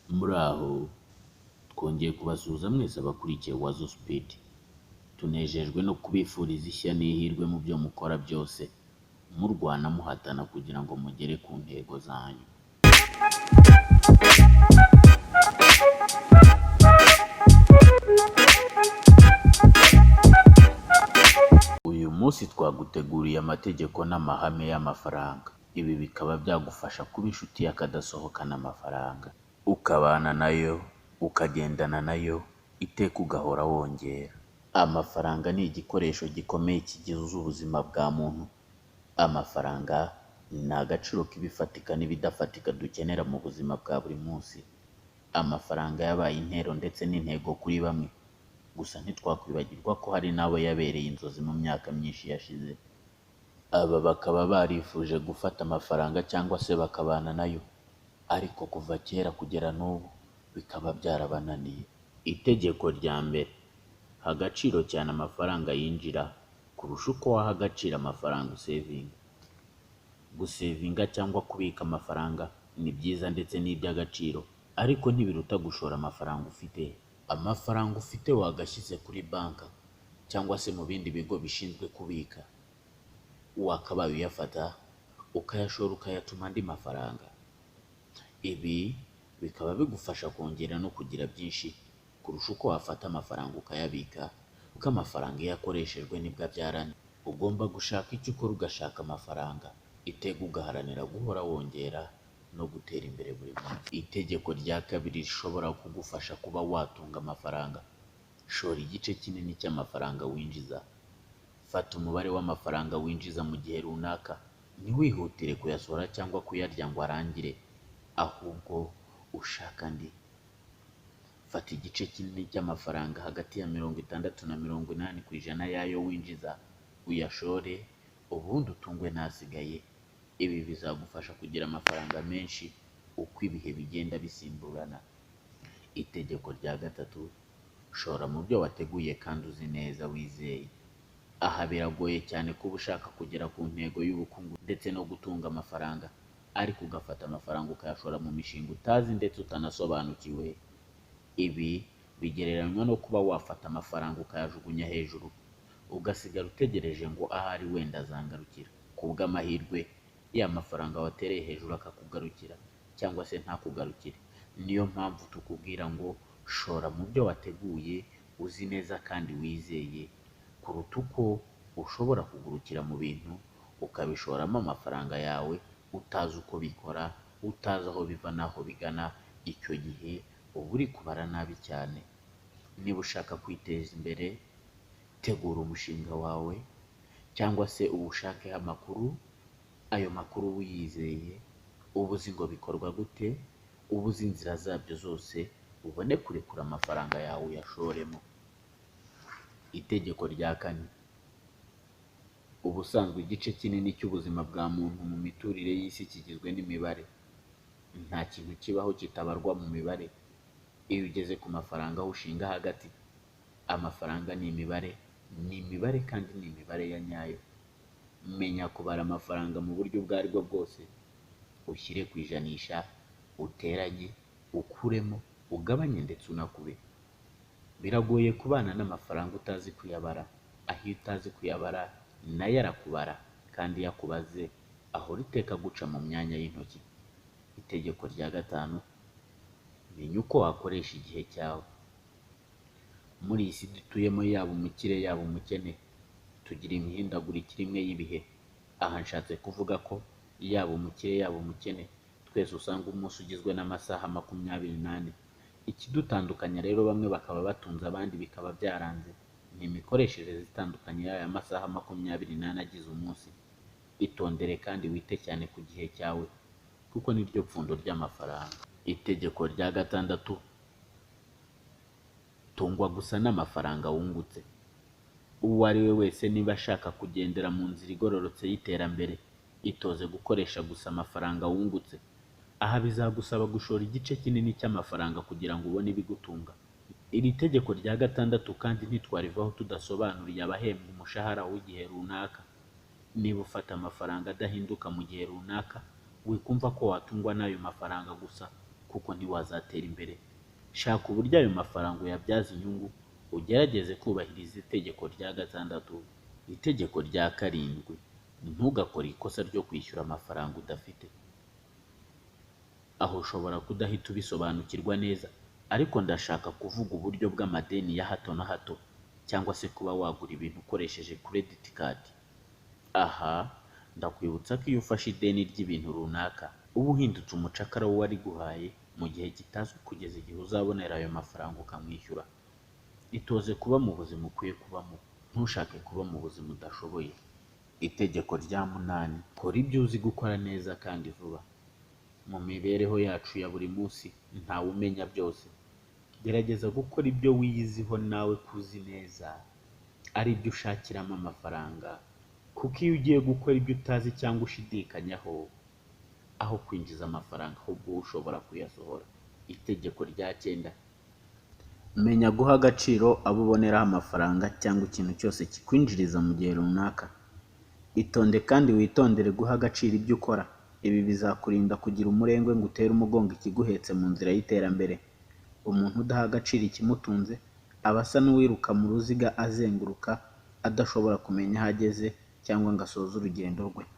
Muraho, twongeye kubasuhuza mwese abakurikiye Wazo Speed. Tunejejwe no kubifuriza ishya n'ihirwe mu byo mukora byose, murwana muhatana kugira ngo mugere ku ntego zanyu. Uyu munsi twaguteguriye amategeko n'amahame y'amafaranga. Ibi bikaba byagufasha kuba inshuti y'akadasohokana amafaranga, ukabana nayo, ukagendana nayo, iteka ugahora wongera. Amafaranga ni igikoresho gikomeye kigize ubuzima bwa muntu. Amafaranga ni agaciro k'ibifatika n'ibidafatika dukenera mu buzima bwa buri munsi. Amafaranga yabaye intero ndetse n'intego kuri bamwe, gusa ntitwakwibagirwa ko hari n'abo yabereye inzozi mu myaka myinshi yashize. Aba bakaba barifuje gufata amafaranga cyangwa se bakabana nayo, ariko kuva kera kugera n'ubu bikaba byarabananiye. Itegeko rya mbere: ha agaciro cyane amafaranga yinjira kurusha uko waha agaciro amafaranga usevinga. Gusevinga cyangwa kubika amafaranga ni byiza ndetse ni iby'agaciro, ariko ntibiruta gushora amafaranga ufite. Amafaranga ufite wagashyize kuri banki cyangwa se mu bindi bigo bishinzwe kubika, wakabaye uyafata ukayashora ukayatuma andi mafaranga. Ibi bikaba bigufasha kongera no kugira byinshi kurusha uko wafata amafaranga ukayabika, kuko amafaranga iyo akoreshejwe nibwo abyarana. Ugomba gushaka icyo ukora ugashaka amafaranga, iteka ugaharanira guhora wongera no gutera imbere buri munsi. Itegeko rya kabiri rishobora kugufasha kuba watunga amafaranga: shora igice kinini cy'amafaranga winjiza. Fata umubare w'amafaranga winjiza mu gihe runaka, ntiwihutire kuyasohora cyangwa kuyarya ngo arangire, ahubwo ushaka andi. Fata igice kinini cy'amafaranga hagati ya 60 na 80% y'ayo winjiza, uyashore, ubundi utungwe n'asigaye. Ibi bizagufasha kugira amafaranga menshi uko ibihe bigenda bisimburana. Itegeko rya gatatu: shora mu byo wateguye kandi uzi neza wizeye. Aha biragoye cyane kuba ushaka kugera ku ntego y'ubukungu ndetse no gutunga amafaranga, ariko ugafata amafaranga ukayashora mu mishinga utazi ndetse utanasobanukiwe. Ibi bigereranywa no kuba wafata amafaranga ukayajugunya hejuru, ugasigara utegereje ngo ahari wenda azangarukira. Ku bw'amahirwe ya mafaranga watereye hejuru akakugarukira cyangwa se ntakugarukire. Niyo mpamvu tukubwira ngo shora mu byo wateguye, uzi neza kandi wizeye, kuruta uko ushobora kugurukira mu bintu ukabishoramo amafaranga yawe utazi uko bikora, utazi aho biva n'aho bigana. Icyo gihe uba uri kubara nabi cyane. Niba ushaka kwiteza imbere, tegura umushinga wawe cyangwa se uwushakeho amakuru. Ayo makuru wiyizeye, uba uzi ngo bikorwa gute, uba uzi inzira zabyo zose, ubone kurekura amafaranga yawe uyashoremo. Itegeko rya kane: ubusanzwe igice kinini cy'ubuzima bwa muntu mu miturire y'isi kigizwe n'imibare. Nta kintu kibaho kitabarwa mu mibare. Iyo ugeze ku mafaranga aho ushinga hagati. Amafaranga ni imibare kandi ni imibare ya nyayo. Menya kubara amafaranga mu buryo ubwo aribwo bwose. Ushyire ku ijanisha, uteranye, ukuremo, ugabanye ndetse unakube. Biragoye kubana n'amafaranga utazi kuyabara. Aho iyo utazi kuyabara nayo arakubara, kandi iyo akubaze ahora iteka guca mu myanya y'intoki. Itegeko rya gatanu: menya uko wakoresha igihe cyawe. Muri iyi si dutuyemo, yaba umukire yaba umukene, tugira imihindagurikire imwe y'ibihe. Aha nshatse kuvuga ko yaba umukire yaba umukene, twese usanga umunsi ugizwe n'amasaha 24. Ikidutandukanya rero, bamwe bakaba batunze abandi bikaba byaranze, ni imikoreshereze itandukanye y'aya masaha 24 agize umunsi. Itondere kandi wite cyane ku gihe cyawe, kuko niryo pfundo ry'amafaranga. Itegeko rya gatandatu: tungwa gusa n'amafaranga wungutse. Uwo ari we wese niba ashaka kugendera mu nzira igororotse y'iterambere, itoze gukoresha gusa amafaranga wungutse. Aha bizagusaba gushora igice kinini cy'amafaranga kugira ngo ubone ibigutunga. Iri tegeko rya gatandatu kandi ntitwarivaho tudasobanuriye abahembwa umushahara w'igihe runaka. Niba ufata amafaranga adahinduka mu gihe runaka, wikumva ko watungwa n'ayo mafaranga gusa, kuko ntiwazatera imbere. Shaka uburyo ayo mafaranga uyabyaza inyungu, ugerageze kubahiriza itegeko rya 6, itegeko rya 7, ntugakore ikosa ryo kwishyura amafaranga udafite. Aho ushobora kudahita ubisobanukirwa neza, ariko ndashaka kuvuga uburyo bw'amadeni ya hato na hato, cyangwa se kuba wagura ibintu ukoresheje credit card. Aha ndakwibutsa ko iyo ufashe ideni ry'ibintu runaka, uba uhindutse umucakara w'uwari guhaye mu gihe kitazwi kugeza igihe uzabonera ayo mafaranga ukamwishyura. Itoze kuba mu buzima ukwiye kubamo, ntushake kuba mu buzima udashoboye. Itegeko rya 8, kora ibyo uzi gukora neza kandi vuba. Mu mibereho yacu ya buri munsi ntawe umenya byose. Gerageza gukora ibyo wiyiziho nawe kuzi neza, ari byo ushakiramo amafaranga, kuko iyo ugiye gukora ibyo utazi cyangwa ushidikanyaho, aho kwinjiza amafaranga ahubwo ushobora kuyasohora. Itegeko rya 9, menya guha agaciro abo uboneraho amafaranga cyangwa ikintu cyose kikwinjiriza mu gihe runaka. Itonde kandi witondere guha agaciro ibyo ukora. Ibi bizakurinda kugira umurengwe ngo utere umugongo ikiguhetse mu nzira y'iterambere. Umuntu udaha agaciro ikimutunze aba asa n'uwiruka mu ruziga azenguruka, adashobora kumenya aho ageze cyangwa ngo asoze urugendo rwe.